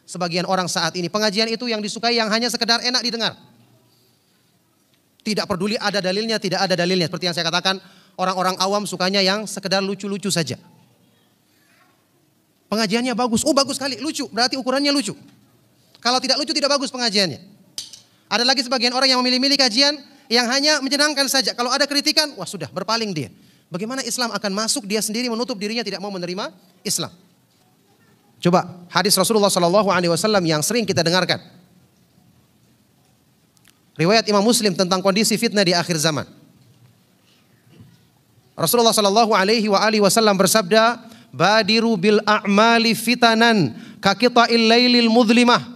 sebagian orang saat ini. Pengajian itu yang disukai yang hanya sekedar enak didengar. Tidak peduli ada dalilnya, tidak ada dalilnya. Seperti yang saya katakan, orang-orang awam sukanya yang sekedar lucu-lucu saja. Pengajiannya bagus, oh bagus sekali, lucu, berarti ukurannya lucu. Kalau tidak lucu tidak bagus pengajiannya. Ada lagi sebagian orang yang memilih-milih kajian yang hanya menyenangkan saja. Kalau ada kritikan, wah sudah berpaling dia. Bagaimana Islam akan masuk, dia sendiri menutup dirinya tidak mau menerima Islam. Coba hadis Rasulullah SAW yang sering kita dengarkan. Riwayat Imam Muslim tentang kondisi fitnah di akhir zaman. Rasulullah SAW bersabda, "Badiru bil a'mali fitanan kaqita'il lailil mudlimah."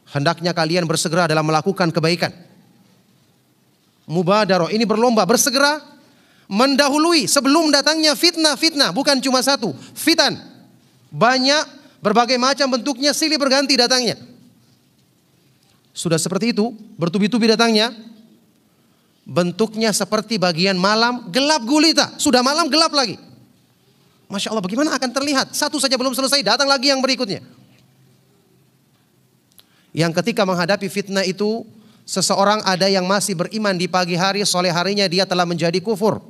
Hendaknya kalian bersegera dalam melakukan kebaikan. Mubadarah, ini berlomba, bersegera mendahului sebelum datangnya fitnah, bukan cuma satu, fitan. Banyak, berbagai macam bentuknya, silih berganti datangnya. Sudah seperti itu, bertubi-tubi datangnya. Bentuknya seperti bagian malam, gelap gulita. Sudah malam, gelap lagi. Masya Allah, bagaimana akan terlihat? Satu saja belum selesai, datang lagi yang berikutnya. Yang ketika menghadapi fitnah itu, seseorang ada yang masih beriman di pagi hari, sore harinya dia telah menjadi kufur.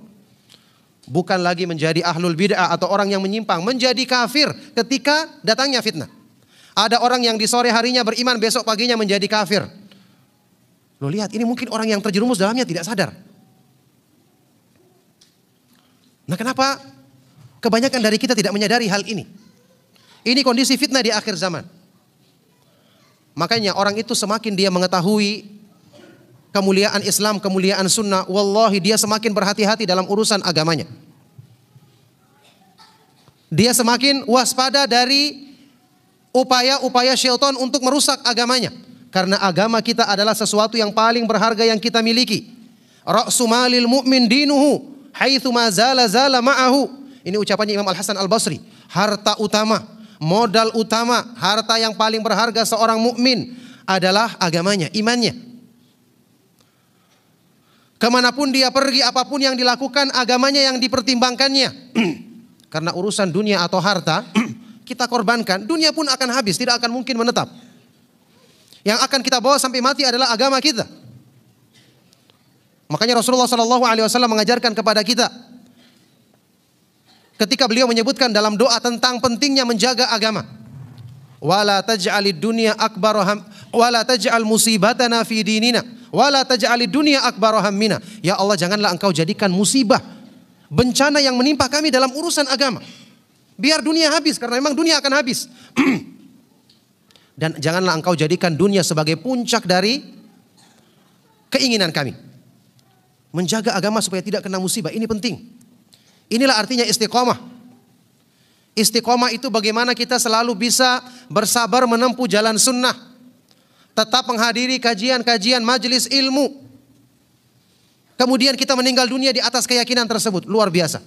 Bukan lagi menjadi ahlul bid'ah atau orang yang menyimpang, menjadi kafir ketika datangnya fitnah. Ada orang yang di sore harinya beriman, besok paginya menjadi kafir. Lo lihat, ini mungkin orang yang terjerumus dalamnya tidak sadar. Nah, kenapa kebanyakan dari kita tidak menyadari hal ini? Ini kondisi fitnah di akhir zaman. Makanya orang itu semakin dia mengetahui kemuliaan Islam, kemuliaan sunnah, wallahi dia semakin berhati-hati dalam urusan agamanya. Dia semakin waspada dari upaya-upaya syaitan untuk merusak agamanya. Karena agama kita adalah sesuatu yang paling berharga yang kita miliki. Ra'su malil mu'min dinuhu haitsu ma zala ma'ahu. Ini ucapannya Imam Al-Hasan Al-Basri. Harta utama, modal utama, harta yang paling berharga seorang mukmin adalah agamanya, imannya. Kemanapun dia pergi, apapun yang dilakukan, agamanya yang dipertimbangkannya. Karena urusan dunia atau harta kita korbankan, dunia pun akan habis, tidak akan mungkin menetap. Yang akan kita bawa sampai mati adalah agama kita. Makanya Rasulullah SAW mengajarkan kepada kita, ketika beliau menyebutkan dalam doa tentang pentingnya menjaga agama. Wala taj'alid dunya akbar wala taj'al musibatana fi dinina wala taj'alid dunya akbar hammina. Ya Allah, janganlah engkau jadikan musibah, bencana yang menimpa kami dalam urusan agama. Biar dunia habis, karena memang dunia akan habis. Dan janganlah engkau jadikan dunia sebagai puncak dari keinginan kami. Menjaga agama supaya tidak kena musibah, ini penting. Inilah artinya istiqomah. Istiqomah itu bagaimana kita selalu bisa bersabar menempuh jalan sunnah. Tetap menghadiri kajian-kajian majelis ilmu. Kemudian kita meninggal dunia di atas keyakinan tersebut. Luar biasa.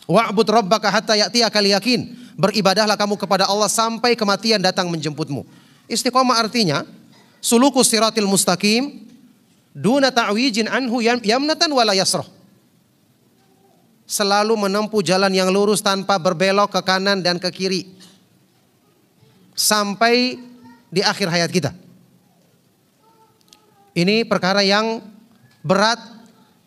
Wa'bud rabbaka hatta ya'tiyakal yakin. Beribadahlah kamu kepada Allah sampai kematian datang menjemputmu. Istiqomah artinya sulukus siratil mustaqim duna ta'wijin anhu yamnatan wala yasrah. Selalu menempuh jalan yang lurus tanpa berbelok ke kanan dan ke kiri. Sampai di akhir hayat kita. Ini perkara yang berat,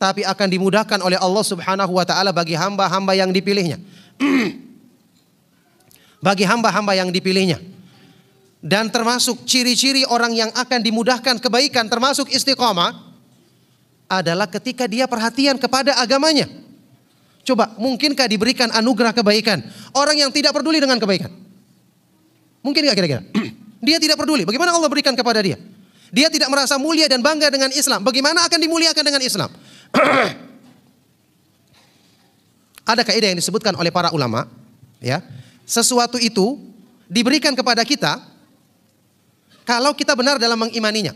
tapi akan dimudahkan oleh Allah Subhanahu wa ta'ala bagi hamba-hamba yang dipilihnya. Bagi hamba-hamba yang dipilihnya. Dan termasuk ciri-ciri orang yang akan dimudahkan kebaikan, termasuk istiqomah, adalah ketika dia perhatian kepada agamanya. Coba, mungkinkah diberikan anugerah kebaikan orang yang tidak peduli dengan kebaikan? Mungkin gak kira-kira? Dia tidak peduli, bagaimana Allah berikan kepada dia? Dia tidak merasa mulia dan bangga dengan Islam, bagaimana akan dimuliakan dengan Islam? Ada kaidah yang disebutkan oleh para ulama, ya. Sesuatu itu diberikan kepada kita kalau kita benar dalam mengimaninya.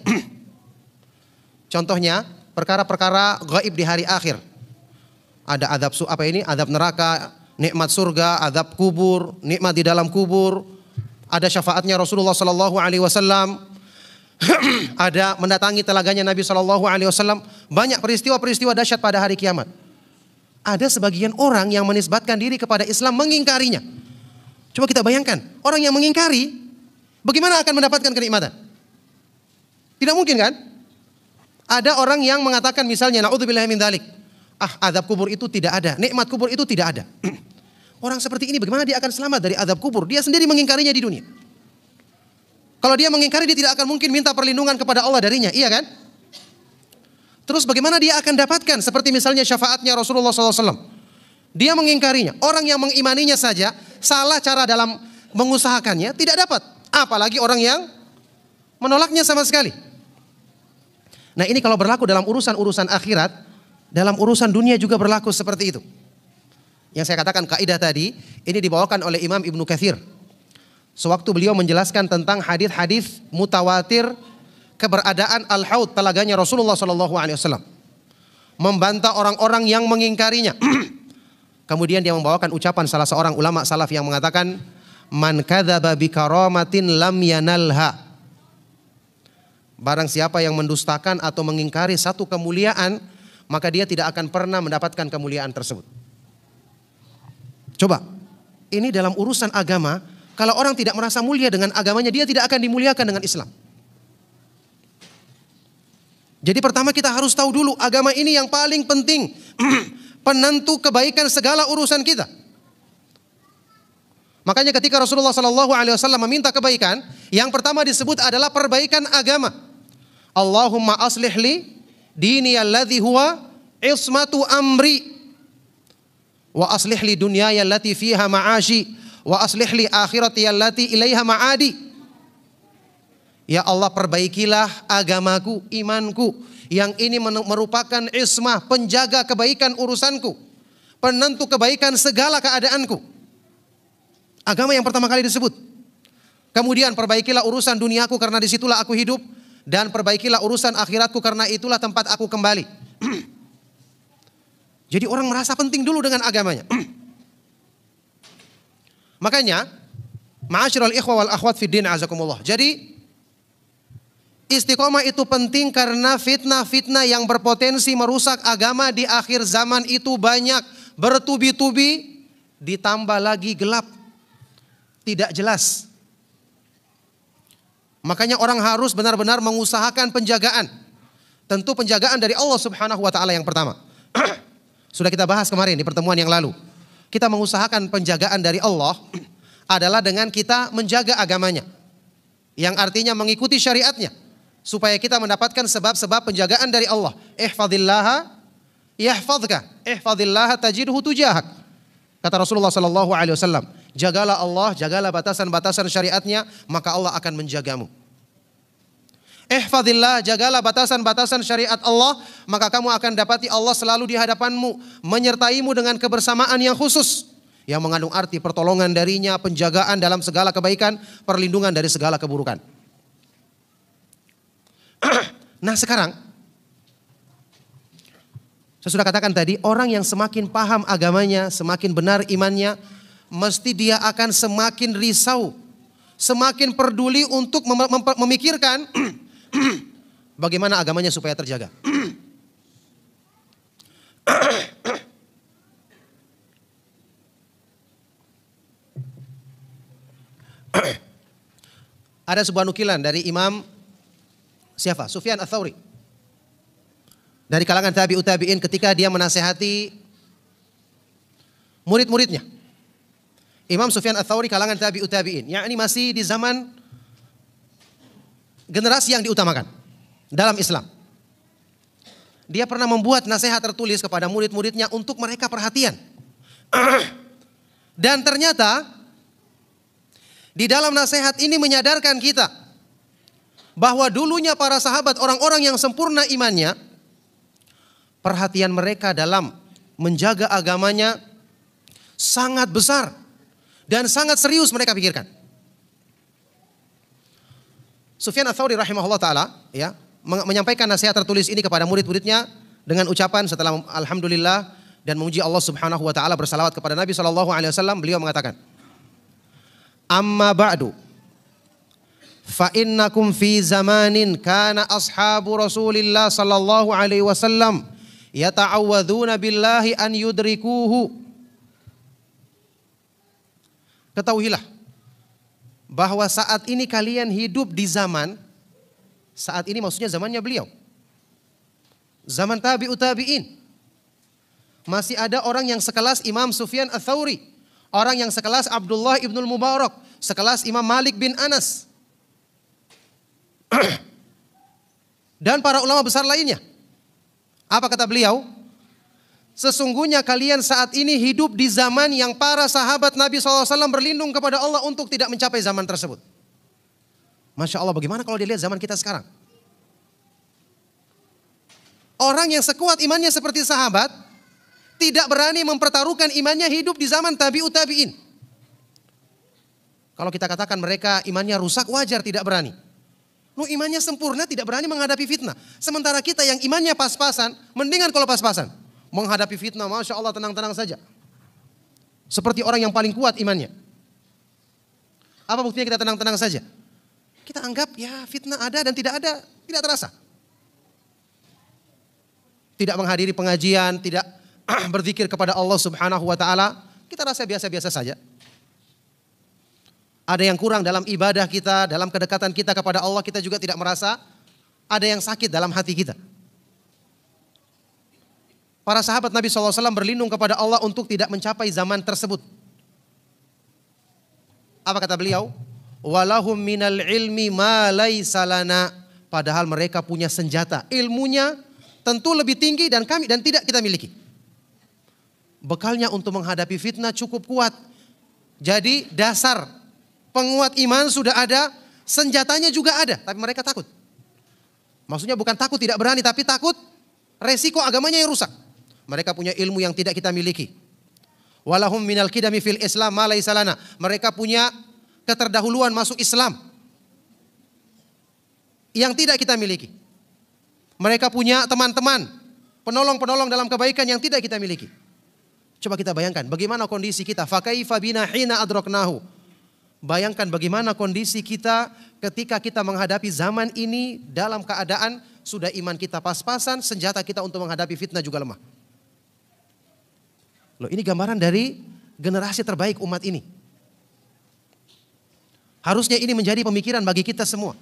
Contohnya, perkara-perkara gaib di hari akhir. Ada adab neraka, nikmat surga, adab kubur, nikmat di dalam kubur. Ada syafaatnya Rasulullah SAW. Ada mendatangi telaganya Nabi SAW. Banyak peristiwa-peristiwa dahsyat pada hari kiamat. Ada sebagian orang yang menisbatkan diri kepada Islam mengingkarinya. Coba kita bayangkan, orang yang mengingkari bagaimana akan mendapatkan kenikmatan? Tidak mungkin kan? Ada orang yang mengatakan misalnya, naudzubillahi min dzalik. Azab kubur itu tidak ada, nikmat kubur itu tidak ada. Orang seperti ini bagaimana dia akan selamat dari azab kubur? Dia sendiri mengingkarinya di dunia. Kalau dia mengingkari, dia tidak akan mungkin minta perlindungan kepada Allah darinya, iya kan? Terus bagaimana dia akan dapatkan? Seperti misalnya syafaatnya Rasulullah SAW. Dia mengingkarinya. Orang yang mengimaninya saja salah cara dalam mengusahakannya, tidak dapat. Apalagi orang yang menolaknya sama sekali. Nah, ini kalau berlaku dalam urusan-urusan akhirat, dalam urusan dunia juga berlaku seperti itu. Yang saya katakan kaidah tadi, ini dibawakan oleh Imam Ibnu Katsir. Sewaktu beliau menjelaskan tentang hadis-hadis mutawatir keberadaan al-haud, telaganya Rasulullah SAW, membantah orang-orang yang mengingkarinya. Kemudian dia membawakan ucapan salah seorang ulama salaf yang mengatakan, man kadzaba bi karamatin lam yanalha. Barang siapa yang mendustakan atau mengingkari satu kemuliaan, maka dia tidak akan pernah mendapatkan kemuliaan tersebut. Coba, ini dalam urusan agama, kalau orang tidak merasa mulia dengan agamanya, dia tidak akan dimuliakan dengan Islam. Jadi pertama kita harus tahu dulu agama ini yang paling penting, penentu kebaikan segala urusan kita. Makanya ketika Rasulullah SAW meminta kebaikan, yang pertama disebut adalah perbaikan agama. Allahumma aslih li dini alladhi huwa ismatu amri, wa aslih li dunyaya allati fiha ma'ashi, wa aslih li akhirati allati ilaiha ma'adi. Ya Allah, perbaikilah agamaku, imanku, yang ini merupakan ismah, penjaga kebaikan urusanku, penentu kebaikan segala keadaanku. Agama yang pertama kali disebut. Kemudian perbaikilah urusan duniaku karena disitulah aku hidup, dan perbaikilah urusan akhiratku karena itulah tempat aku kembali. Jadi orang merasa penting dulu dengan agamanya. Makanya, ma'asyiral ikhwa wal akhwat fid din azakumullah. Jadi istiqomah itu penting karena fitnah-fitnah yang berpotensi merusak agama di akhir zaman itu banyak, bertubi-tubi, ditambah lagi gelap, tidak jelas. Makanya orang harus benar-benar mengusahakan penjagaan. Tentu penjagaan dari Allah Subhanahu wa taala yang pertama. Sudah kita bahas kemarin di pertemuan yang lalu. Kita mengusahakan penjagaan dari Allah adalah dengan kita menjaga agamanya, yang artinya mengikuti syariatnya, supaya kita mendapatkan sebab-sebab penjagaan dari Allah. Ihfazillaha yahfazka, ihfazillaha tajidhu tujahak. Kata Rasulullah SAW, jagalah Allah, jagalah batasan-batasan syariatnya, maka Allah akan menjagamu. Ihfazillah, jagalah batasan-batasan syariat Allah, maka kamu akan dapati Allah selalu di hadapanmu, menyertaimu dengan kebersamaan yang khusus, yang mengandung arti pertolongan darinya, penjagaan dalam segala kebaikan, perlindungan dari segala keburukan. Nah sekarang, saya sudah katakan tadi, orang yang semakin paham agamanya, semakin benar imannya, mesti dia akan semakin risau, semakin peduli untuk memikirkan bagaimana agamanya supaya terjaga. Ada sebuah nukilan dari Imam siapa? Sufyan Ats-Tsauri, dari kalangan tabi'ut tabi'in, ketika dia menasehati murid-muridnya. Imam Sufyan Ats-Tsauri kalangan tabi'ut tabi'in, yakni masih di zaman generasi yang diutamakan dalam Islam. Dia pernah membuat nasihat tertulis kepada murid-muridnya untuk mereka perhatian. Dan ternyata di dalam nasihat ini menyadarkan kita bahwa dulunya para sahabat, orang-orang yang sempurna imannya, perhatian mereka dalam menjaga agamanya sangat besar dan sangat serius mereka pikirkan. Sufyan Ats-Tsauri rahimahullah ta'ala ya, menyampaikan nasihat tertulis ini kepada murid-muridnya dengan ucapan setelah alhamdulillah dan memuji Allah Subhanahu wa taala, bersalawat kepada Nabi SAW, beliau mengatakan, amma ba'du fa innakum fi zamanin kana ashabu Rasulillah sallallahu alaihi wasallam yata'awwadzuna billahi an yudrikuhu. ketahuilah bahwa saat ini kalian hidup di zaman, saat ini maksudnya zamannya beliau, zaman tabi'ut tabi'in. Masih ada orang yang sekelas Imam Sufyan Ats-Tsauri, orang yang sekelas Abdullah ibnul Mubarak, sekelas Imam Malik bin Anas, dan para ulama besar lainnya. Apa kata beliau? Sesungguhnya kalian saat ini hidup di zaman yang para sahabat Nabi SAW berlindung kepada Allah untuk tidak mencapai zaman tersebut. Masya Allah, bagaimana kalau dilihat zaman kita sekarang? Orang yang sekuat imannya seperti sahabat, tidak berani mempertaruhkan imannya hidup di zaman tabi'ut tabi'in. Kalau kita katakan mereka imannya rusak, wajar tidak berani. Imannya sempurna, tidak berani menghadapi fitnah. Sementara kita yang imannya pas-pasan, mendingan kalau pas-pasan. Menghadapi fitnah, Masya Allah, tenang-tenang saja. Seperti orang yang paling kuat imannya. Apa buktinya kita tenang-tenang saja? Kita anggap ya fitnah ada dan tidak ada, tidak terasa. Tidak menghadiri pengajian, tidak berzikir kepada Allah Subhanahu wa taala, kita rasa biasa-biasa saja. Ada yang kurang dalam ibadah kita, dalam kedekatan kita kepada Allah, kita juga tidak merasa. Ada yang sakit dalam hati kita. Para sahabat Nabi SAW berlindung kepada Allah untuk tidak mencapai zaman tersebut. Apa kata beliau? Walahum minal ilmi ma laisa lana. Padahal mereka punya senjata. Ilmunya tentu lebih tinggi dan tidak kita miliki. Bekalnya untuk menghadapi fitnah cukup kuat. Jadi dasar penguat iman sudah ada, senjatanya juga ada, tapi mereka takut. Maksudnya bukan takut tidak berani, tapi takut resiko agamanya yang rusak. Mereka punya ilmu yang tidak kita miliki. Walahum minal qidami fil Islam ma laisa lana. Mereka punya keterdahuluan masuk Islam yang tidak kita miliki. Mereka punya teman-teman, penolong-penolong dalam kebaikan yang tidak kita miliki. Coba kita bayangkan bagaimana kondisi kita. Fakaifa bina hina adraknahu. Bayangkan bagaimana kondisi kita ketika kita menghadapi zaman ini dalam keadaan sudah iman kita pas-pasan, senjata kita untuk menghadapi fitnah juga lemah. Loh, ini gambaran dari generasi terbaik umat ini. Harusnya ini menjadi pemikiran bagi kita semua.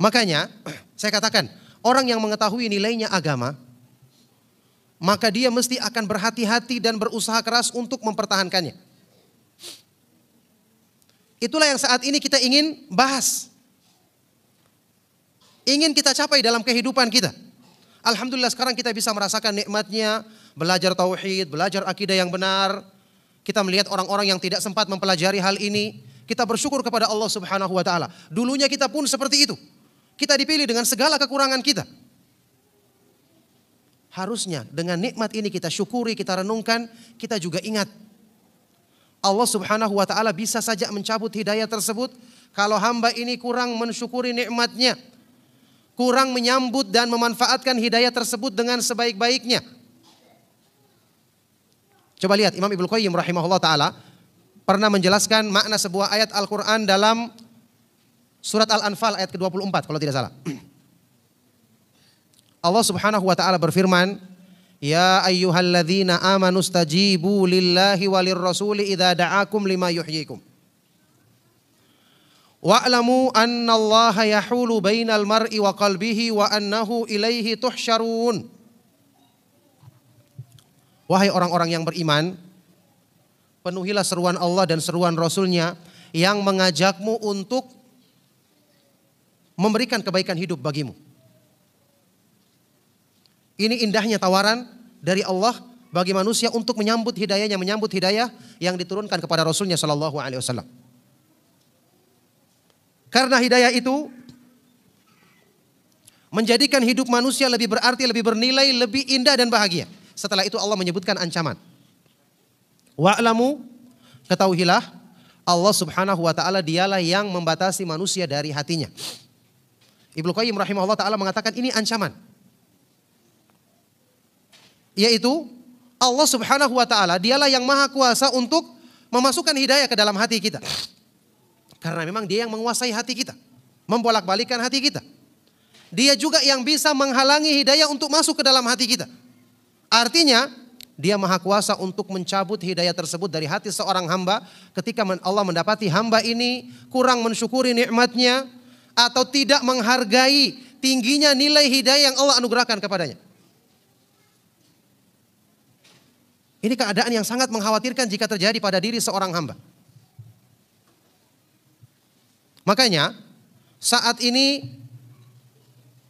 Makanya saya katakan, orang yang mengetahui nilainya agama, maka dia mesti akan berhati-hati dan berusaha keras untuk mempertahankannya. Itulah yang saat ini kita ingin bahas. Ingin kita capai dalam kehidupan kita. Alhamdulillah sekarang kita bisa merasakan nikmatnya belajar tauhid, belajar akidah yang benar. Kita melihat orang-orang yang tidak sempat mempelajari hal ini. Kita bersyukur kepada Allah Subhanahu wa taala. Dulunya kita pun seperti itu. Kita dipilih dengan segala kekurangan kita. Harusnya dengan nikmat ini kita syukuri, kita renungkan, kita juga ingat. Allah Subhanahu wa taala bisa saja mencabut hidayah tersebut kalau hamba ini kurang mensyukuri nikmatnya. Kurang menyambut dan memanfaatkan hidayah tersebut dengan sebaik-baiknya. Coba lihat Imam Ibnu Qayyim rahimahullah ta'ala pernah menjelaskan makna sebuah ayat Al-Quran dalam surat Al-Anfal ayat ke-24 kalau tidak salah. Allah Subhanahu wa ta'ala berfirman, Ya ayyuhalladzina amanu stajibu lillahi walir rasuli idza da'akum lima yuhyikum. Wa'lamu annallaha yahulu bainal mar'i wa qalbihi wa annahu ilaihi tuhsyarun. Wahai orang-orang yang beriman, penuhilah seruan Allah dan seruan Rasul-Nya yang mengajakmu untuk memberikan kebaikan hidup bagimu. Ini indahnya tawaran dari Allah bagi manusia untuk menyambut hidayahnya, menyambut hidayah yang diturunkan kepada Rasul-Nya sallallahu alaihi wasallam. Karena hidayah itu menjadikan hidup manusia lebih berarti, lebih bernilai, lebih indah dan bahagia. Setelah itu Allah menyebutkan ancaman. Wa'lamu, ketahuilah Allah Subhanahu wa taala dialah yang membatasi manusia dari hatinya. Ibnu Qayyim rahimahullah taala mengatakan ini ancaman. Yaitu Allah Subhanahu wa taala dialah yang maha kuasa untuk memasukkan hidayah ke dalam hati kita. Karena memang dia yang menguasai hati kita, membolak-balikan hati kita. Dia juga yang bisa menghalangi hidayah untuk masuk ke dalam hati kita. Artinya Dia maha kuasa untuk mencabut hidayah tersebut dari hati seorang hamba ketika Allah mendapati hamba ini kurang mensyukuri nikmatnya atau tidak menghargai tingginya nilai hidayah yang Allah anugerahkan kepadanya. Ini keadaan yang sangat mengkhawatirkan jika terjadi pada diri seorang hamba. Makanya saat ini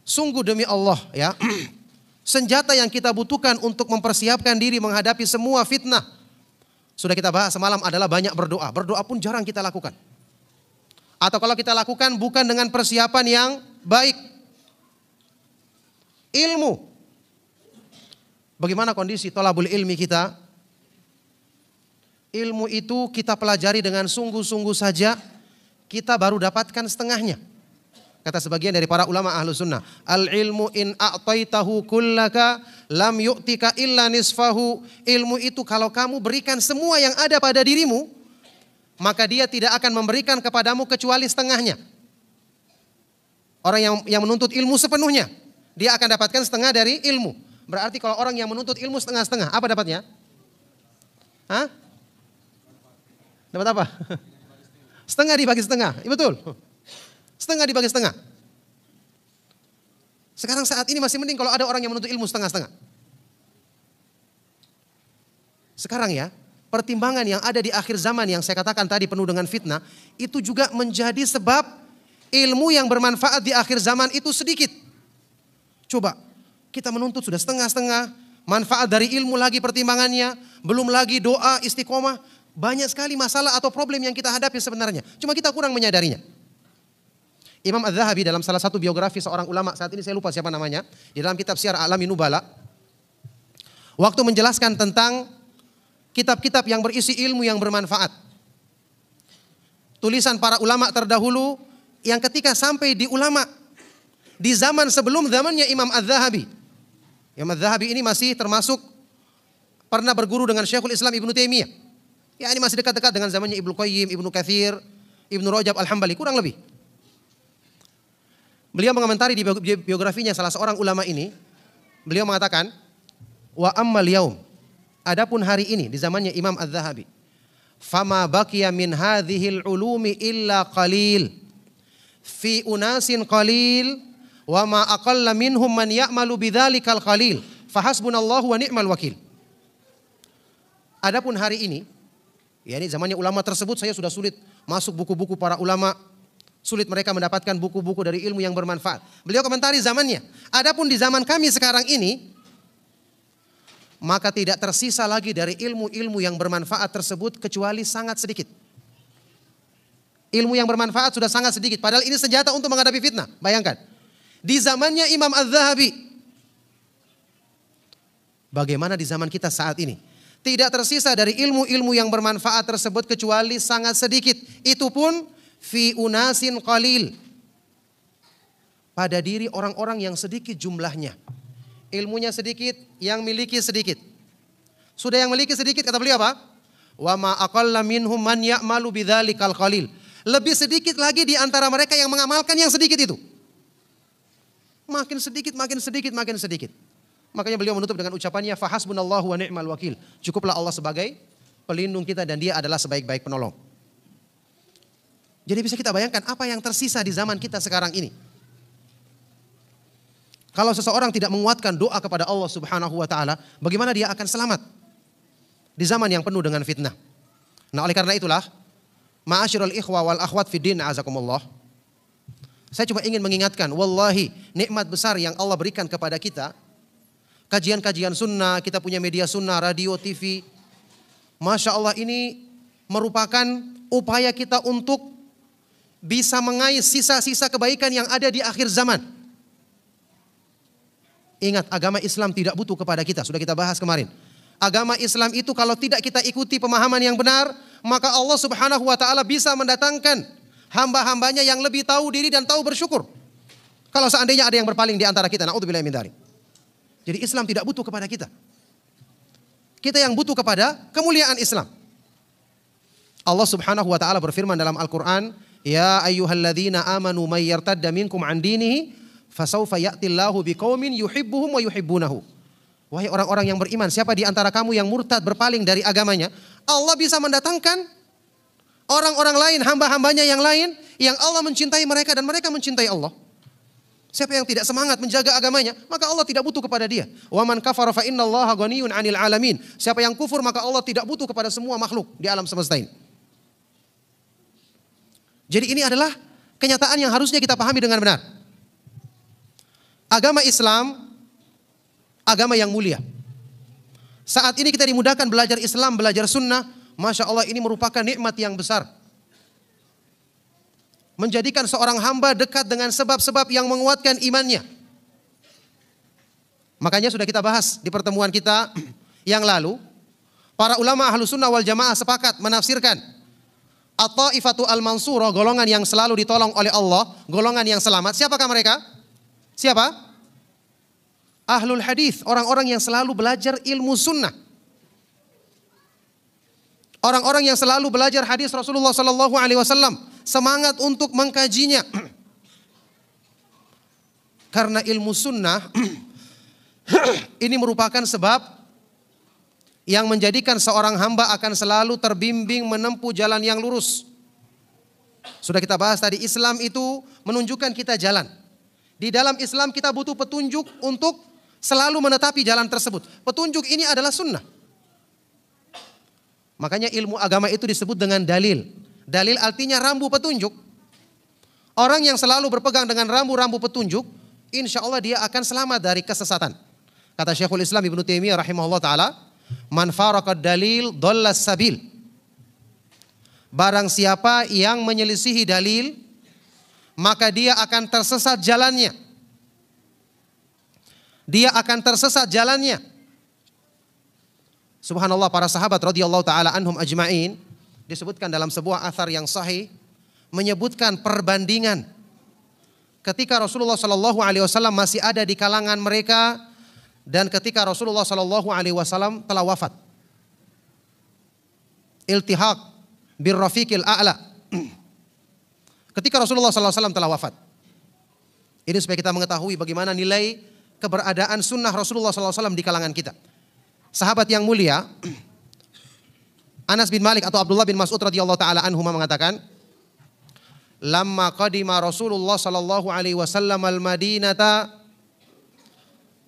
sungguh demi Allah ya, senjata yang kita butuhkan untuk mempersiapkan diri menghadapi semua fitnah. Sudah kita bahas semalam adalah banyak berdoa. Berdoa pun jarang kita lakukan. Atau kalau kita lakukan bukan dengan persiapan yang baik. Ilmu. Bagaimana kondisi thalabul ilmi kita? Ilmu itu kita pelajari dengan sungguh-sungguh saja, kita baru dapatkan setengahnya. Kata sebagian dari para ulama ahlu sunnah, al-ilmu in a'taitahu kullaka lam yu'tika illa nisfahu. Ilmu itu kalau kamu berikan semua yang ada pada dirimu, maka dia tidak akan memberikan kepadamu kecuali setengahnya. Orang yang menuntut ilmu sepenuhnya, dia akan dapatkan setengah dari ilmu. Berarti kalau orang yang menuntut ilmu setengah-setengah, apa dapatnya? Hah? Dapat apa? Setengah dibagi setengah, ya betul. Setengah dibagi setengah. Sekarang saat ini masih mending kalau ada orang yang menuntut ilmu setengah-setengah. Sekarang ya, pertimbangan yang ada di akhir zaman yang saya katakan tadi penuh dengan fitnah, itu juga menjadi sebab ilmu yang bermanfaat di akhir zaman itu sedikit. Coba, kita menuntut sudah setengah-setengah, manfaat dari ilmu lagi pertimbangannya, belum lagi doa, istiqomah. Banyak sekali masalah atau problem yang kita hadapi sebenarnya. Cuma kita kurang menyadarinya. Imam Az-Zahabi dalam salah satu biografi seorang ulama, saat ini saya lupa siapa namanya, di dalam kitab Syiar A'lamin Nubala, waktu menjelaskan tentang kitab-kitab yang berisi ilmu yang bermanfaat. Tulisan para ulama terdahulu yang ketika sampai di ulama di zaman sebelum zamannya Imam Az-Zahabi. Imam Az-Zahabi ini masih termasuk pernah berguru dengan Syekhul Islam Ibnu Taimiyah. Ya ini masih dekat-dekat dengan zamannya Ibnu Qayyim, Ibnu Katsir, Ibnu Rajab Al-Hambali, kurang lebih. Beliau mengomentari di biografinya salah seorang ulama ini, beliau mengatakan, wa ammal yaum, adapun hari ini di zamannya Imam Az-Zahabi, fama baqiya min hadhil ulumi illa qalil, fi unasin qalil, wa ma aqalla minhum man ya'malu bidzalikal qalil, fahasbunallahu wa ni'mal wakil. Adapun hari ini, ya ini zamannya ulama tersebut, saya sudah sulit masuk buku-buku para ulama, sulit mereka mendapatkan buku-buku dari ilmu yang bermanfaat. Beliau komentari zamannya. Adapun di zaman kami sekarang ini, maka tidak tersisa lagi dari ilmu-ilmu yang bermanfaat tersebut kecuali sangat sedikit. Ilmu yang bermanfaat sudah sangat sedikit. Padahal ini senjata untuk menghadapi fitnah. Bayangkan. Di zamannya Imam Az-Zahabi. Bagaimana di zaman kita saat ini? Tidak tersisa dari ilmu-ilmu yang bermanfaat tersebut kecuali sangat sedikit. Itu pun fi unasin qalil. Pada diri orang-orang yang sedikit jumlahnya. Ilmunya sedikit, yang miliki sedikit. Sudah yang miliki sedikit, kata beliau apa? Wa ma aqalla minhum man ya'malu bidzalikal qalil. Lebih sedikit lagi di antara mereka yang mengamalkan yang sedikit itu. Makin sedikit, makin sedikit, makin sedikit. Makanya beliau menutup dengan ucapannya, fahasbunallahu wa ni'mal wakil. Cukuplah Allah sebagai pelindung kita dan dia adalah sebaik-baik penolong. Jadi bisa kita bayangkan apa yang tersisa di zaman kita sekarang ini. Kalau seseorang tidak menguatkan doa kepada Allah Subhanahu wa taala, bagaimana dia akan selamat di zaman yang penuh dengan fitnah? Nah, oleh karena itulah, ma'asyiral ikhwa wal akhwat fid din, azakumullah. Saya cuma ingin mengingatkan, wallahi nikmat besar yang Allah berikan kepada kita. Kajian-kajian sunnah, kita punya media sunnah, radio, TV. Masya Allah, ini merupakan upaya kita untuk bisa mengais sisa-sisa kebaikan yang ada di akhir zaman. Ingat, agama Islam tidak butuh kepada kita, sudah kita bahas kemarin. Agama Islam itu kalau tidak kita ikuti pemahaman yang benar, maka Allah Subhanahu wa taala bisa mendatangkan hamba-hambanya yang lebih tahu diri dan tahu bersyukur. Kalau seandainya ada yang berpaling di antara kita, naudzubillahi min dzalik. Jadi Islam tidak butuh kepada kita. Kita yang butuh kepada kemuliaan Islam. Allah Subhanahu wa taala berfirman dalam Al-Qur'an, "Ya ayyuhalladzina amanu may yartadda minkum an dinihi fasawfa ya'tillahu biqaumin yuhibbuhum wa yuhibbunahu." Wahai orang-orang yang beriman, siapa di antara kamu yang murtad berpaling dari agamanya? Allah bisa mendatangkan orang-orang lain, hamba-hambanya yang lain, yang Allah mencintai mereka dan mereka mencintai Allah. Siapa yang tidak semangat menjaga agamanya, maka Allah tidak butuh kepada dia. Wa man kafara fa innallaha ghaniyun 'anil 'alamin. Siapa yang kufur maka Allah tidak butuh kepada semua makhluk di alam semesta ini. Jadi ini adalah kenyataan yang harusnya kita pahami dengan benar. Agama Islam agama yang mulia. Saat ini kita dimudahkan belajar Islam, belajar sunnah. Masya Allah, ini merupakan nikmat yang besar. Menjadikan seorang hamba dekat dengan sebab-sebab yang menguatkan imannya. Makanya sudah kita bahas di pertemuan kita yang lalu. Para ulama Ahlus Sunnah wal Jamaah sepakat menafsirkan At-Taifatu Al-Mansurah, golongan yang selalu ditolong oleh Allah, golongan yang selamat. Siapakah mereka? Siapa? Ahlul hadis, orang-orang yang selalu belajar ilmu sunnah. Orang-orang yang selalu belajar hadis Rasulullah sallallahu alaihi wasallam, semangat untuk mengkajinya. Karena ilmu sunnah ini merupakan sebab yang menjadikan seorang hamba akan selalu terbimbing menempuh jalan yang lurus. Sudah kita bahas tadi, Islam itu menunjukkan kita jalan. Di dalam Islam kita butuh petunjuk untuk selalu menetapi jalan tersebut. Petunjuk ini adalah sunnah. Makanya ilmu agama itu disebut dengan dalil. Dalil artinya rambu petunjuk. Orang yang selalu berpegang dengan rambu-rambu petunjuk, insya Allah dia akan selamat dari kesesatan. Kata Syekhul Islam Ibnu Taimiyah rahimahullah ta'ala, man faraqad dalil dhallas sabil. Barang siapa yang menyelisihi dalil, maka dia akan tersesat jalannya. Dia akan tersesat jalannya. Subhanallah, para sahabat radhiyallahu taala anhum ajma'in disebutkan dalam sebuah athar yang sahih menyebutkan perbandingan ketika Rasulullah sallallahu alaihi wasallam masih ada di kalangan mereka dan ketika Rasulullah sallallahu alaihi wasallam telah wafat. Iltihaq bir rafiqil a'la. Ketika Rasulullah sallallahu alaihi wasallam telah wafat. Ini supaya kita mengetahui bagaimana nilai keberadaan sunnah Rasulullah SAW di kalangan kita. Sahabat yang mulia Anas bin Malik atau Abdullah bin Mas'ud radhiyallahu taala anhuma mengatakan, "Lamma qadima Rasulullah sallallahu alaihi wasallam al-Madinata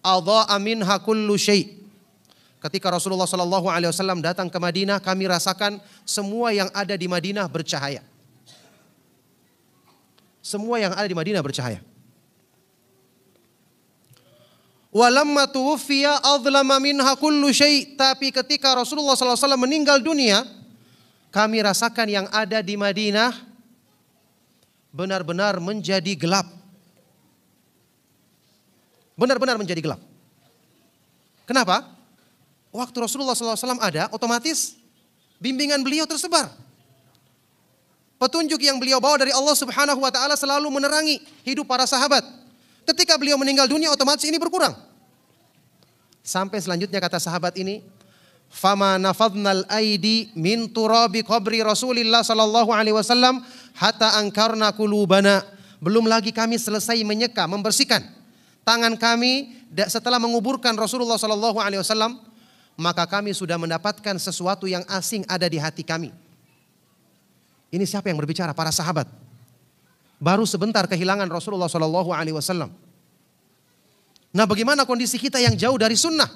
adha'a minha kullu syai'." Ketika Rasulullah sallallahu alaihi wasallam datang ke Madinah, kami rasakan semua yang ada di Madinah bercahaya. Semua yang ada di Madinah bercahaya. Walamma tuwfiya adlama minha kullu syai'. Tapi ketika Rasulullah SAW meninggal dunia, kami rasakan yang ada di Madinah benar-benar menjadi gelap. Benar-benar menjadi gelap. Kenapa? Waktu Rasulullah SAW ada, otomatis bimbingan beliau tersebar. Petunjuk yang beliau bawa dari Allah Subhanahu wa taala selalu menerangi hidup para sahabat. Ketika beliau meninggal dunia, otomatis ini berkurang. Sampai selanjutnya kata sahabat ini, "Fama nafadnal aidi min turabi qabri Rasulillah sallallahu alaihi wasallam hatta angkarna qulubana." Belum lagi kami selesai menyeka, membersihkan tangan kami setelah menguburkan Rasulullah sallallahu alaihi wasallam, maka kami sudah mendapatkan sesuatu yang asing ada di hati kami. Ini siapa yang berbicara? Para sahabat. Baru sebentar kehilangan Rasulullah Shallallahu Alaihi Wasallam. Nah, bagaimana kondisi kita yang jauh dari sunnah,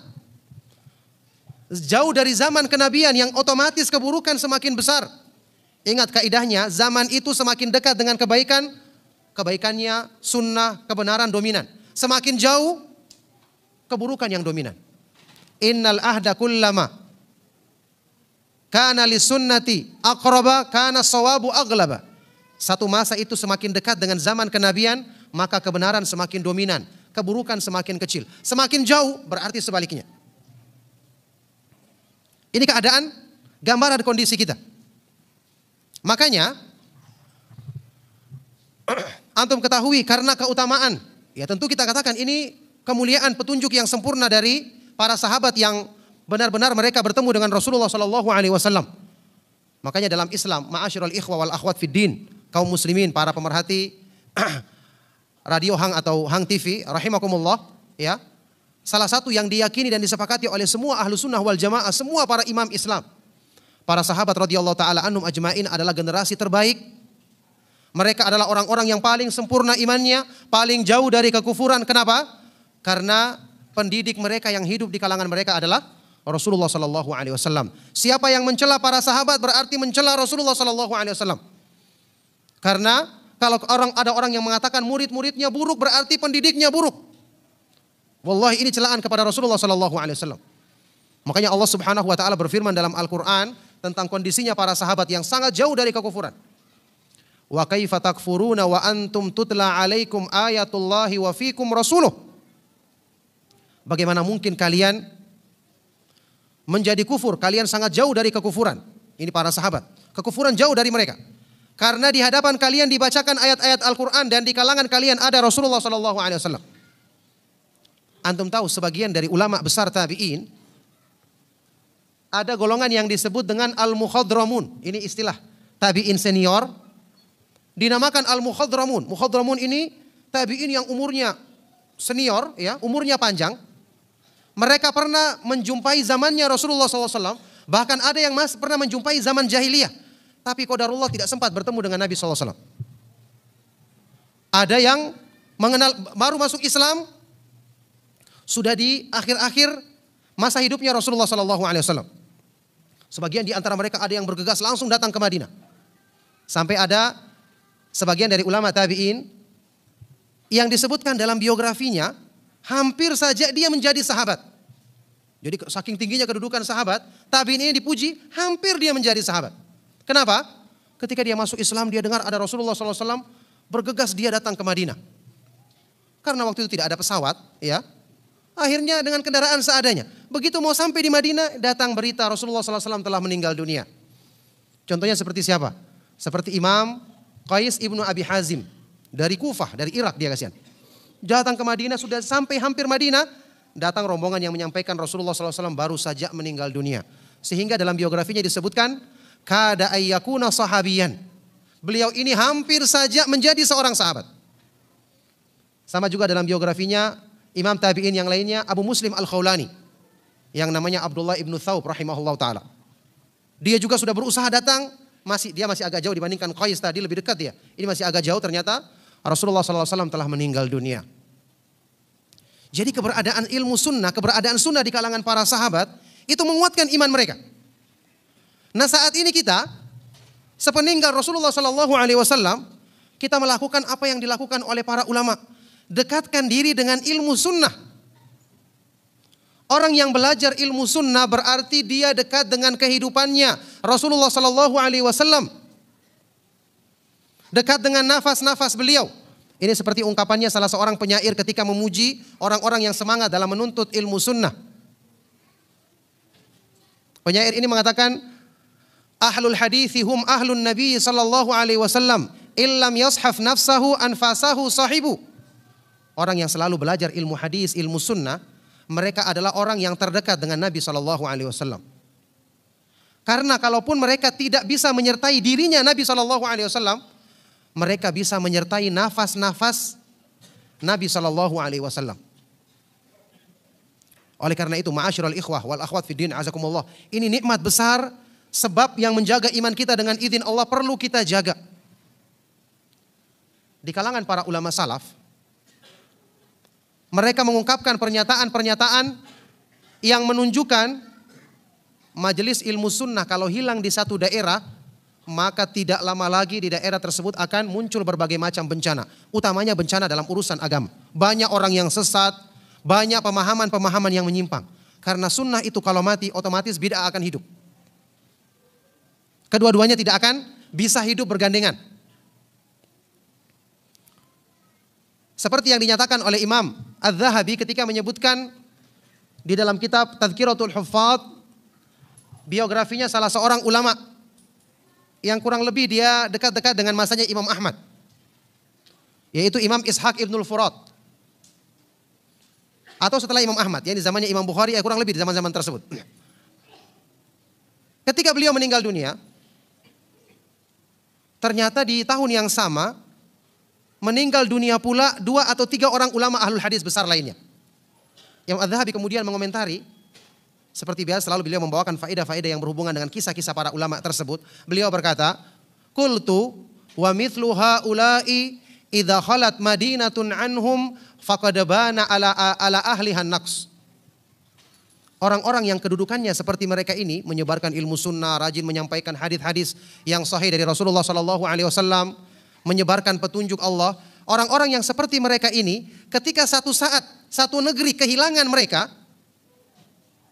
jauh dari zaman kenabian yang otomatis keburukan semakin besar. Ingat kaidahnya, zaman itu semakin dekat dengan kebaikan, kebaikannya sunnah, kebenaran dominan. Semakin jauh, keburukan yang dominan. Innal ahda kullama kana li sunnati aqraba kana sawabu aglaba. Satu masa itu semakin dekat dengan zaman kenabian, maka kebenaran semakin dominan, keburukan semakin kecil. Semakin jauh berarti sebaliknya. Ini keadaan, gambaran kondisi kita. Makanya antum ketahui karena keutamaan, ya tentu kita katakan ini kemuliaan petunjuk yang sempurna dari para sahabat yang benar-benar mereka bertemu dengan Rasulullah Sallallahu Alaihi Wasallam. Makanya dalam Islam, ma'asyiral ikhwa wal akhwat fid din, kaum muslimin, para pemerhati radio Hang atau Hang TV, rahimakumullah, ya. salah satu yang diyakini dan disepakati oleh semua ahlu sunnah wal jamaah, semua para imam Islam. Para sahabat radhiyallahu ta'ala anhum ajma'in adalah generasi terbaik. Mereka adalah orang-orang yang paling sempurna imannya, paling jauh dari kekufuran. Kenapa? Karena pendidik mereka yang hidup di kalangan mereka adalah Rasulullah sallallahu alaihi wasallam. Siapa yang mencela para sahabat berarti mencela Rasulullah sallallahu alaihi wasallam. Karena kalau ada orang yang mengatakan murid-muridnya buruk berarti pendidiknya buruk. Wallahi ini celaan kepada Rasulullah sallallahu alaihi wasallam. Makanya Allah Subhanahu wa taala berfirman dalam Al-Qur'an tentang kondisinya para sahabat yang sangat jauh dari kekufuran. Wa kaifa takfuruna wa antum tutla alaikum ayatullahi wa fikum rasuluh. Bagaimana mungkin kalian menjadi kufur? Kalian sangat jauh dari kekufuran. Ini para sahabat. Kekufuran jauh dari mereka. Karena di hadapan kalian dibacakan ayat-ayat Al-Quran dan di kalangan kalian ada Rasulullah sallallahu alaihi wasallam. Antum tahu sebagian dari ulama besar tabi'in ada golongan yang disebut dengan al-mukhadramun. Ini istilah tabi'in senior dinamakan al-mukhadramun. Mukhadramun ini tabi'in yang umurnya senior, ya, umurnya panjang. Mereka pernah menjumpai zamannya Rasulullah SAW. Bahkan ada yang pernah menjumpai zaman jahiliyah. Tapi qadarullah tidak sempat bertemu dengan Nabi SAW. Ada yang mengenal baru masuk Islam, sudah di akhir-akhir masa hidupnya Rasulullah SAW. Sebagian di antara mereka ada yang bergegas langsung datang ke Madinah. Sampai ada sebagian dari ulama tabi'in yang disebutkan dalam biografinya, hampir saja dia menjadi sahabat. Jadi saking tingginya kedudukan sahabat, tabi'in ini dipuji, hampir dia menjadi sahabat. Kenapa? Ketika dia masuk Islam, dia dengar ada Rasulullah SAW, bergegas dia datang ke Madinah. Karena waktu itu tidak ada pesawat, ya. Akhirnya dengan kendaraan seadanya. Begitu mau sampai di Madinah, datang berita Rasulullah SAW telah meninggal dunia. Contohnya seperti siapa? Seperti Imam Qais ibnu Abi Hazim dari Kufah, dari Irak dia kasihan. Datang ke Madinah, sudah sampai hampir Madinah, datang rombongan yang menyampaikan Rasulullah SAW baru saja meninggal dunia. Sehingga dalam biografinya disebutkan, kada ayyakuna sahabiyan. Beliau ini hampir saja menjadi seorang sahabat. Sama juga dalam biografinya Imam tabi'in yang lainnya, Abu Muslim Al-Khawlani, yang namanya Abdullah ibnu Thawb rahimahullah ta'ala. Dia juga sudah berusaha datang, dia masih agak jauh dibandingkan Qais tadi, lebih dekat ya. Ini masih agak jauh, ternyata Rasulullah SAW telah meninggal dunia. Jadi keberadaan ilmu sunnah, keberadaan sunnah di kalangan para sahabat, itu menguatkan iman mereka. Nah saat ini kita, sepeninggal Rasulullah SAW, kita melakukan apa yang dilakukan oleh para ulama. Dekatkan diri dengan ilmu sunnah. Orang yang belajar ilmu sunnah berarti dia dekat dengan kehidupannya Rasulullah SAW. Dekat dengan nafas-nafas beliau. Ini seperti ungkapannya salah seorang penyair ketika memuji orang-orang yang semangat dalam menuntut ilmu sunnah. Penyair ini mengatakan, ahlul hadithi hum ahlun nabi sallallahu alaihi wasallam illam yashaf nafsahu anfasahu sahibu. Orang yang selalu belajar ilmu hadis, ilmu sunnah, mereka adalah orang yang terdekat dengan Nabi sallallahu alaihi wasallam. Karena kalaupun mereka tidak bisa menyertai dirinya Nabi sallallahu alaihi wasallam, mereka bisa menyertai nafas-nafas Nabi sallallahu alaihi wasallam. Oleh karena itu, ma'asyiral ikhwah wal akhwat fid din azakumullah, ini nikmat besar, sebab yang menjaga iman kita dengan izin Allah perlu kita jaga. Di kalangan para ulama salaf, mereka mengungkapkan pernyataan-pernyataan yang menunjukkan majelis ilmu sunnah kalau hilang di satu daerah, maka tidak lama lagi di daerah tersebut akan muncul berbagai macam bencana. Utamanya bencana dalam urusan agama. Banyak orang yang sesat, banyak pemahaman-pemahaman yang menyimpang. Karena sunnah itu kalau mati otomatis bid'ah akan hidup. Kedua-duanya tidak akan bisa hidup bergandengan. Seperti yang dinyatakan oleh Imam Az-Zahabi ketika menyebutkan di dalam kitab Tadhkiratul Huffaz, biografinya salah seorang ulama yang kurang lebih dia dekat-dekat dengan masanya Imam Ahmad, yaitu Imam Ishaq Ibnul Furat, atau setelah Imam Ahmad, yang di zamannya Imam Bukhari, kurang lebih di zaman-zaman tersebut. Ketika beliau meninggal dunia, ternyata di tahun yang sama meninggal dunia pula 2 atau 3 orang ulama ahlul hadis besar lainnya. Imam Az-Zahabi kemudian mengomentari, seperti biasa selalu beliau membawakan faedah-faedah yang berhubungan dengan kisah-kisah para ulama tersebut. Beliau berkata, "Qultu wa mithlu haula'i idza khalat madinatun anhum faqad bana ala ahlihan naqs." Orang-orang yang kedudukannya seperti mereka ini, menyebarkan ilmu sunnah, rajin menyampaikan hadis-hadis yang sahih dari Rasulullah sallallahu alaihi wasallam, menyebarkan petunjuk Allah. Orang-orang yang seperti mereka ini, ketika satu saat satu negeri kehilangan mereka,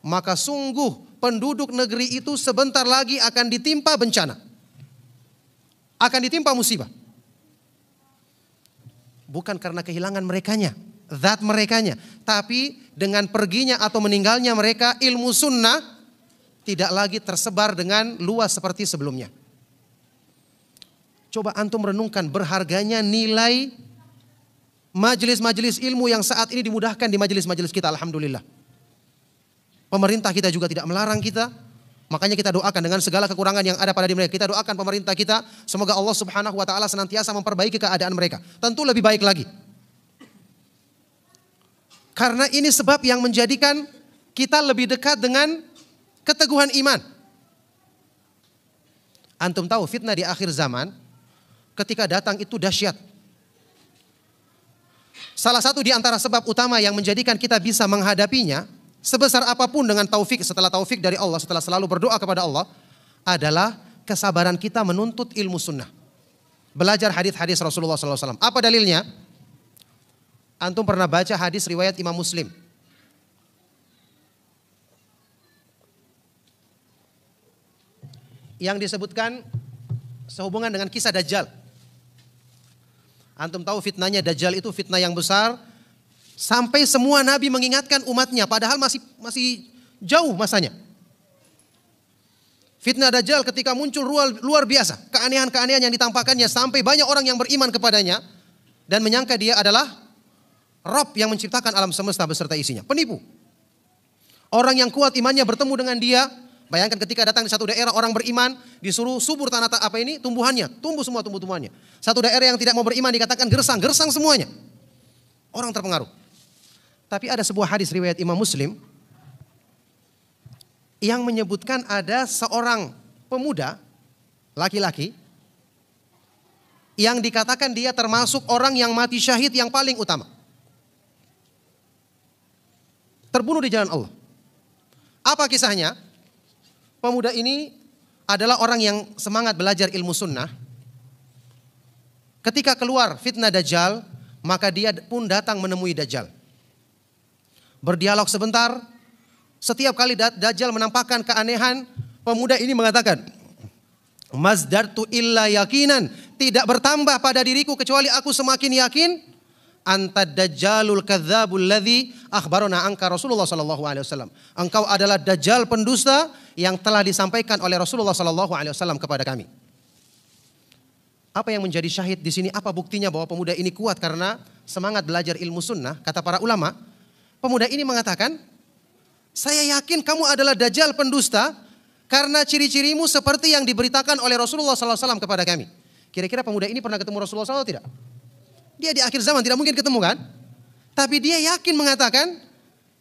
maka sungguh penduduk negeri itu sebentar lagi akan ditimpa bencana. Akan ditimpa musibah. Bukan karena kehilangan merekanya, zat merekanya, tapi dengan perginya atau meninggalnya mereka, ilmu sunnah tidak lagi tersebar dengan luas seperti sebelumnya. Coba antum renungkan berharganya nilai majelis-majelis ilmu yang saat ini dimudahkan di majelis-majelis kita, alhamdulillah. Pemerintah kita juga tidak melarang kita. Makanya kita doakan dengan segala kekurangan yang ada pada diri mereka. Kita doakan pemerintah kita, semoga Allah Subhanahu wa taala senantiasa memperbaiki keadaan mereka. Tentu lebih baik lagi. Karena ini sebab yang menjadikan kita lebih dekat dengan keteguhan iman. Antum tahu fitnah di akhir zaman ketika datang itu dahsyat. Salah satu di antara sebab utama yang menjadikan kita bisa menghadapinya sebesar apapun dengan taufik, setelah taufik dari Allah, setelah selalu berdoa kepada Allah, adalah kesabaran kita menuntut ilmu sunnah. Belajar hadis-hadis Rasulullah SAW. Apa dalilnya? Antum pernah baca hadis riwayat Imam Muslim. Yang disebutkan sehubungan dengan kisah Dajjal. Antum tahu fitnahnya Dajjal itu fitnah yang besar. Sampai semua nabi mengingatkan umatnya, padahal masih jauh masanya. Fitnah Dajjal ketika muncul luar biasa, keanehan-keanehan yang ditampakkannya sampai banyak orang yang beriman kepadanya dan menyangka dia adalah Rabb yang menciptakan alam semesta beserta isinya. Penipu. Orang yang kuat imannya bertemu dengan dia. Bayangkan ketika datang di satu daerah orang beriman, disuruh subur tanah apa ini tumbuhannya, tumbuh semua tumbuh-tumbuhannya. Satu daerah yang tidak mau beriman dikatakan gersang, gersang semuanya. Orang terpengaruh. Tapi ada sebuah hadis riwayat Imam Muslim yang menyebutkan ada seorang pemuda laki-laki yang dikatakan dia termasuk orang yang mati syahid yang paling utama. Terbunuh di jalan Allah. Apa kisahnya? Pemuda ini adalah orang yang semangat belajar ilmu sunnah. Ketika keluar fitnah Dajjal, maka dia pun datang menemui Dajjal. Berdialog sebentar, setiap kali Dajjal menampakkan keanehan, pemuda ini mengatakan, "Mazdartu illa yakinan." Tidak bertambah pada diriku kecuali aku semakin yakin. Anta dajjalul kadzabul ladzi akhbarana anka Rasulullah sallallahu alaihi wasallam. Engkau adalah dajjal pendusta yang telah disampaikan oleh Rasulullah sallallahu alaihi wasallam kepada kami. Apa yang menjadi syahid di sini? Apa buktinya bahwa pemuda ini kuat karena semangat belajar ilmu sunnah? Kata para ulama, pemuda ini mengatakan, "Saya yakin kamu adalah dajjal pendusta karena ciri-cirimu seperti yang diberitakan oleh Rasulullah sallallahu alaihi wasallam kepada kami." Kira-kira pemuda ini pernah ketemu Rasulullah SAW tidak? Dia di akhir zaman tidak mungkin ketemu kan? Tapi dia yakin mengatakan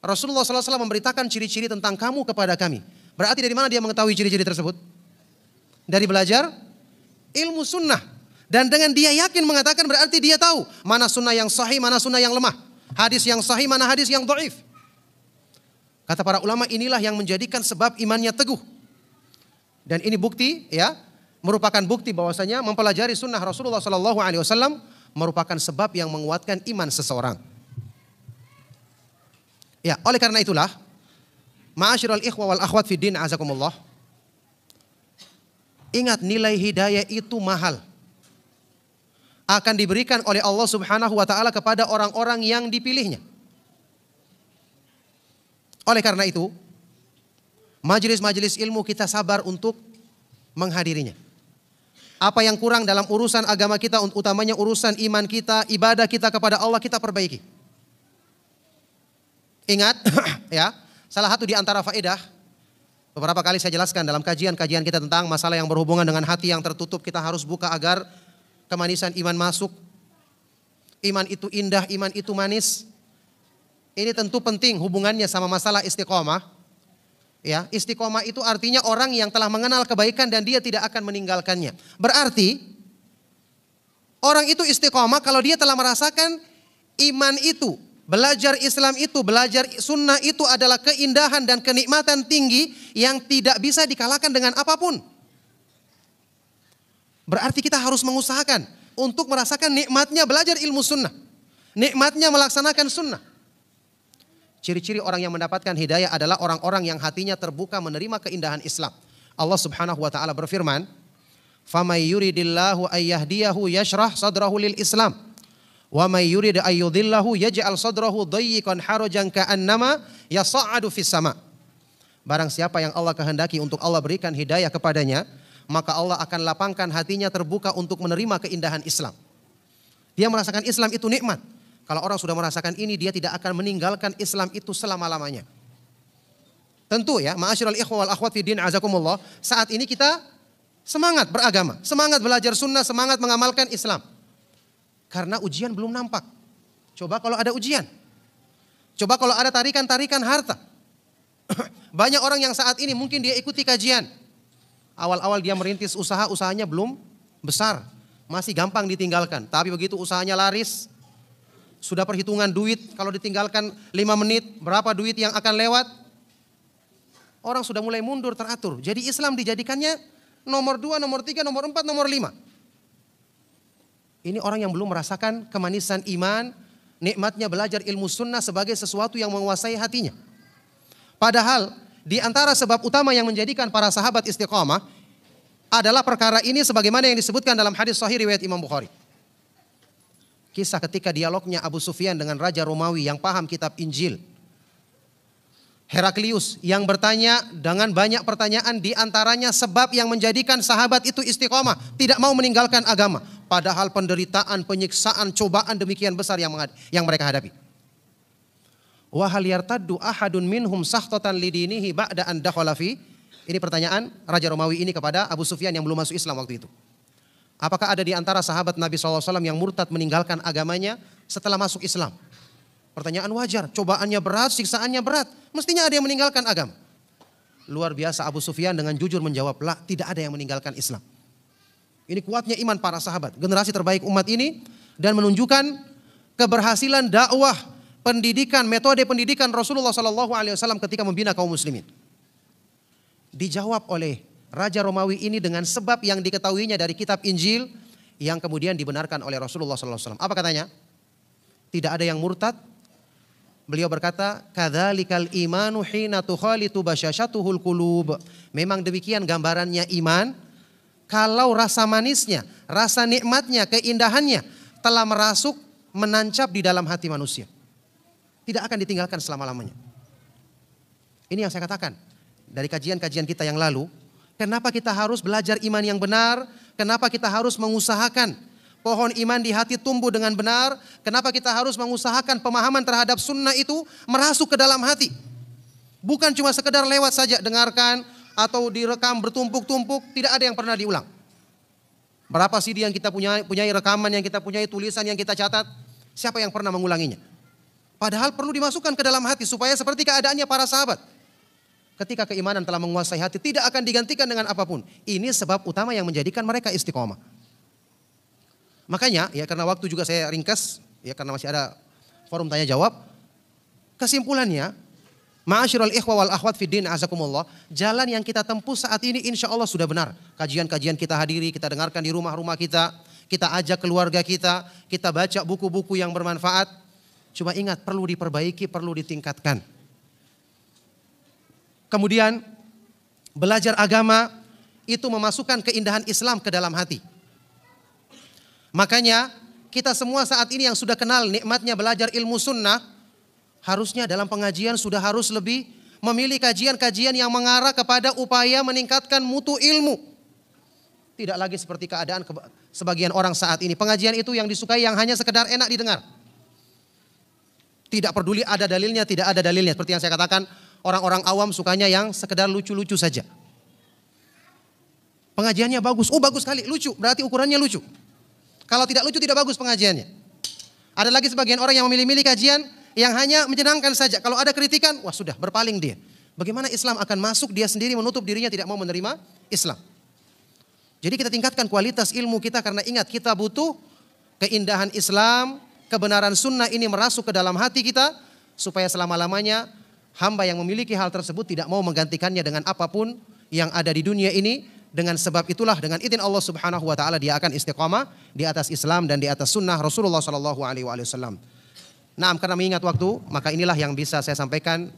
Rasulullah SAW memberitakan ciri-ciri tentang kamu kepada kami. Berarti dari mana dia mengetahui ciri-ciri tersebut? Dari belajar ilmu sunnah. Dan dengan dia yakin mengatakan berarti dia tahu mana sunnah yang sahih, mana sunnah yang lemah. Hadis yang sahih, mana hadis yang dhaif. Kata para ulama inilah yang menjadikan sebab imannya teguh. Dan ini bukti ya, merupakan bukti bahwasanya mempelajari sunnah Rasulullah SAW merupakan sebab yang menguatkan iman seseorang. Ya, oleh karena itulah, ma'asyiral ikhwa wal akhwat fid din azakumullah. Ingat nilai hidayah itu mahal. Akan diberikan oleh Allah Subhanahu wa taala kepada orang-orang yang dipilihnya. Oleh karena itu, majelis-majelis ilmu kita sabar untuk menghadirinya. Apa yang kurang dalam urusan agama kita, utamanya urusan iman kita, ibadah kita kepada Allah, kita perbaiki. Ingat, ya, salah satu di antara faedah, beberapa kali saya jelaskan dalam kajian-kajian kita tentang masalah yang berhubungan dengan hati yang tertutup, kita harus buka agar kemanisan iman masuk. Iman itu indah, iman itu manis. Ini tentu penting hubungannya sama masalah istiqomah. Ya, istiqomah itu artinya orang yang telah mengenal kebaikan dan dia tidak akan meninggalkannya. Berarti orang itu istiqomah kalau dia telah merasakan iman itu, belajar Islam itu, belajar sunnah itu adalah keindahan dan kenikmatan tinggi yang tidak bisa dikalahkan dengan apapun. Berarti kita harus mengusahakan untuk merasakan nikmatnya belajar ilmu sunnah. Nikmatnya melaksanakan sunnah. Ciri-ciri orang yang mendapatkan hidayah adalah orang-orang yang hatinya terbuka menerima keindahan Islam. Allah Subhanahu wa taala berfirman, "Famay yuridillahu ayyahdiyahu yashrah sadrahu lil Islam, wa may yurid ayyudhillahu yaj'al sadrahu dayyiqan harajan ka'annama yas'adu fis sama." Barang siapa yang Allah kehendaki untuk Allah berikan hidayah kepadanya, maka Allah akan lapangkan hatinya terbuka untuk menerima keindahan Islam. Dia merasakan Islam itu nikmat. Kalau orang sudah merasakan ini, dia tidak akan meninggalkan Islam itu selama-lamanya. Tentu ya, ma'asyiral ikhwah wal akhwat fi din azakumullah, saat ini kita semangat beragama, semangat belajar sunnah, semangat mengamalkan Islam. Karena ujian belum nampak. Coba kalau ada ujian. Coba kalau ada tarikan-tarikan harta. Banyak orang yang saat ini mungkin dia ikuti kajian. Awal-awal dia merintis usaha, usahanya belum besar. Masih gampang ditinggalkan. Tapi begitu usahanya laris, sudah perhitungan duit, kalau ditinggalkan 5 menit, berapa duit yang akan lewat? Orang sudah mulai mundur teratur. Jadi Islam dijadikannya nomor 2, nomor 3, nomor 4, nomor 5. Ini orang yang belum merasakan kemanisan iman, nikmatnya belajar ilmu sunnah sebagai sesuatu yang menguasai hatinya. Padahal di antara sebab utama yang menjadikan para sahabat istiqamah adalah perkara ini sebagaimana yang disebutkan dalam hadis sahih riwayat Imam Bukhari. Kisah ketika dialognya Abu Sufyan dengan Raja Romawi yang paham kitab Injil. Heraklius yang bertanya dengan banyak pertanyaan, di antaranya sebab yang menjadikan sahabat itu istiqomah, tidak mau meninggalkan agama. Padahal penderitaan, penyiksaan, cobaan demikian besar yang mereka hadapi. Wa hal yartaddu ahadun minhum sakhtatan lidinihi ba'da an dakhala fi. Ini pertanyaan Raja Romawi ini kepada Abu Sufyan yang belum masuk Islam waktu itu. Apakah ada di antara sahabat Nabi SAW yang murtad meninggalkan agamanya setelah masuk Islam? Pertanyaan wajar, cobaannya berat, siksaannya berat. Mestinya ada yang meninggalkan agama. Luar biasa Abu Sufyan dengan jujur menjawab, lah, tidak ada yang meninggalkan Islam. Ini kuatnya iman para sahabat, generasi terbaik umat ini, dan menunjukkan keberhasilan dakwah, pendidikan, metode pendidikan Rasulullah SAW ketika membina kaum muslimin. Dijawab oleh Raja Romawi ini dengan sebab yang diketahuinya dari kitab Injil yang kemudian dibenarkan oleh Rasulullah SAW. Apa katanya? Tidak ada yang murtad. Beliau berkata, kadzalikal imanu hina tukhalitu basyashatuhul qulub. Memang demikian gambarannya iman. Kalau rasa manisnya, rasa nikmatnya, keindahannya telah merasuk, menancap di dalam hati manusia. Tidak akan ditinggalkan selama-lamanya. Ini yang saya katakan dari kajian-kajian kita yang lalu. Kenapa kita harus belajar iman yang benar? Kenapa kita harus mengusahakan pohon iman di hati tumbuh dengan benar? Kenapa kita harus mengusahakan pemahaman terhadap sunnah itu merasuk ke dalam hati? Bukan cuma sekedar lewat saja dengarkan atau direkam bertumpuk-tumpuk, tidak ada yang pernah diulang. Berapa CD yang kita punyai rekaman yang kita punyai, tulisan yang kita catat, siapa yang pernah mengulanginya? Padahal perlu dimasukkan ke dalam hati supaya seperti keadaannya para sahabat. Ketika keimanan telah menguasai hati, tidak akan digantikan dengan apapun. Ini sebab utama yang menjadikan mereka istiqomah. Makanya, ya karena waktu juga saya ringkas, ya karena masih ada forum tanya jawab. Kesimpulannya, ma'asyiral ikhwah wal akhwat fid din azakumullah, jalan yang kita tempuh saat ini insya Allah sudah benar. Kajian-kajian kita hadiri, kita dengarkan di rumah-rumah kita ajak keluarga kita baca buku-buku yang bermanfaat. Cuma ingat, perlu diperbaiki, perlu ditingkatkan. Kemudian belajar agama itu memasukkan keindahan Islam ke dalam hati. Makanya kita semua saat ini yang sudah kenal nikmatnya belajar ilmu sunnah, harusnya dalam pengajian sudah harus lebih memilih kajian-kajian yang mengarah kepada upaya meningkatkan mutu ilmu. Tidak lagi seperti keadaan sebagian orang saat ini. Pengajian itu yang disukai yang hanya sekedar enak didengar. Tidak peduli ada dalilnya, tidak ada dalilnya. Seperti yang saya katakan, orang-orang awam sukanya yang sekedar lucu-lucu saja. Pengajiannya bagus, oh bagus sekali, lucu, berarti ukurannya lucu. Kalau tidak lucu tidak bagus pengajiannya. Ada lagi sebagian orang yang memilih-milih kajian yang hanya menyenangkan saja. Kalau ada kritikan, wah sudah berpaling dia. Bagaimana Islam akan masuk, dia sendiri menutup dirinya tidak mau menerima Islam. Jadi kita tingkatkan kualitas ilmu kita karena ingat kita butuh keindahan Islam, kebenaran sunnah ini merasuk ke dalam hati kita supaya selama-lamanya hamba yang memiliki hal tersebut tidak mau menggantikannya dengan apapun yang ada di dunia ini. Dengan sebab itulah dengan izin Allah Subhanahu wa taala dia akan istiqamah di atas Islam dan di atas sunnah Rasulullah sallallahu alaihi wasallam. Nah, karena mengingat waktu, maka inilah yang bisa saya sampaikan.